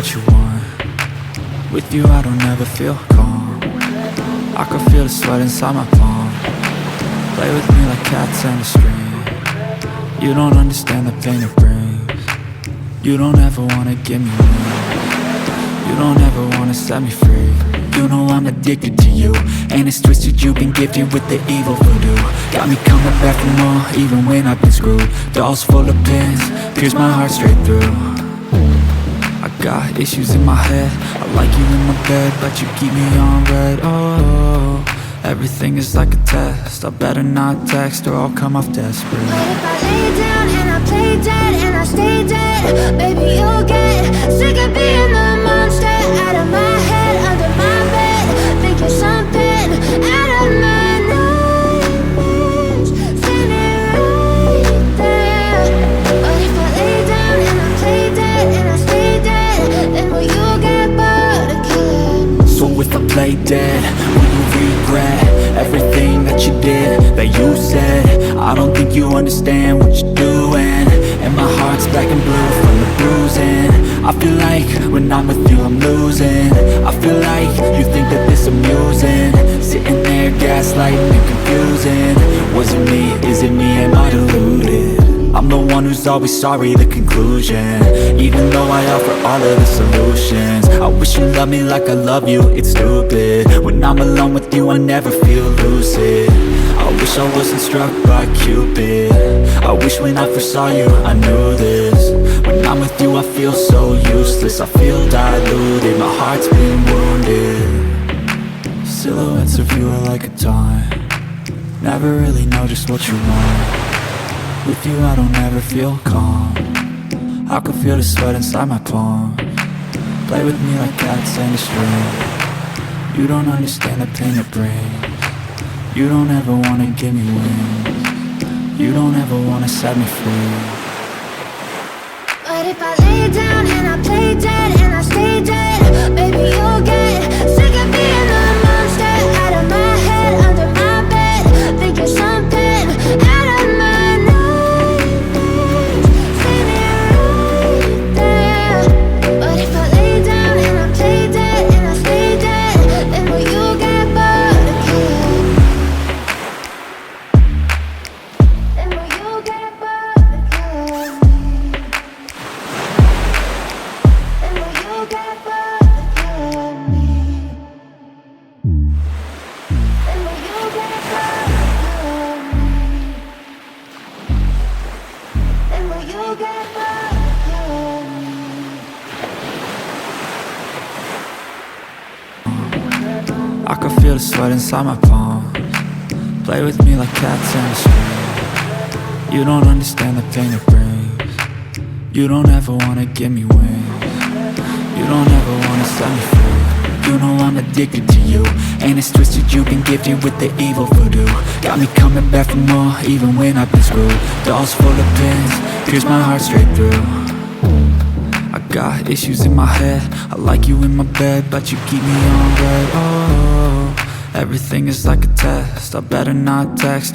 what you want. With you I don't ever feel calm. I can feel the sweat inside my palm. Play with me like cats and a string. You don't understand the pain it brings. You don't ever wanna give me wings. You don't ever wanna set me free. You know I'm addicted to you, and it's twisted, you've been gifted with the evil voodoo. Got me coming back for more, even when I've been screwed. Dolls full of pins, pierce my heart straight through. I got issues in my head, I like you in my bed, but you keep me on red. Oh, everything is like a test. I better not text or I'll come off desperate. But if I lay down and I play dead and I stay dead, baby you'll get sick of being the monster out of my head, under my bed, thinking something out of my nightmares, standing right there. But if I lay down and I play dead and I stay dead, then will you get bored of killing? So if I play dead, will you regret everything that you did, that you said? I don't think you understand what you're doing, and my heart's black and blue from the bruising. I feel like when I'm with you I'm losing. I feel like you think that this amusing, sitting there gaslighting and confusing. Was it me? Is it me? Am I deluded? I'm the one who's always sorry, the conclusion. Even though I offer all of the solutions, I wish you loved me like I love you, it's stupid. When I'm alone with you I never feel lucid. I wish I wasn't struck by Cupid. I wish when I first saw you I knew this. When I'm with you I feel so useless, I feel diluted, my heart's been wounded. Silhouettes of you are like a taunt. Never really know just what you want. With you I don't ever feel calm. I can feel the sweat inside my palm. Play with me like cats and a string. You don't understand the pain it brings. You don't ever wanna give me wings. You don't ever wanna set me free. But if I lay down and I play dead and I stay dead, baby you'll get sick of being the monster out of my head, under my bed, thinking something out of my nightmares, standing right there. But if I lay down and I play dead and I stay dead, then will you get bored of killing? Then will you get bored of killing me? Then will you get bored of killing me? Then will you get bored of killing me? Then will you get bored of killing me? I can feel the sweat inside my palm. Play with me like cats and a string. You don't understand the pain it brings. You don't ever wanna give me wings. You don't ever wanna set me free. You know I'm addicted to you, and it's twisted, you've been gifted with the evil voodoo. Got me coming back for more, even when I've been screwed. Dolls full of pins, pierce my heart straight through. I got issues in my head, I like you in my bed, but you keep me on red. Oh, everything is like a test. I better not text or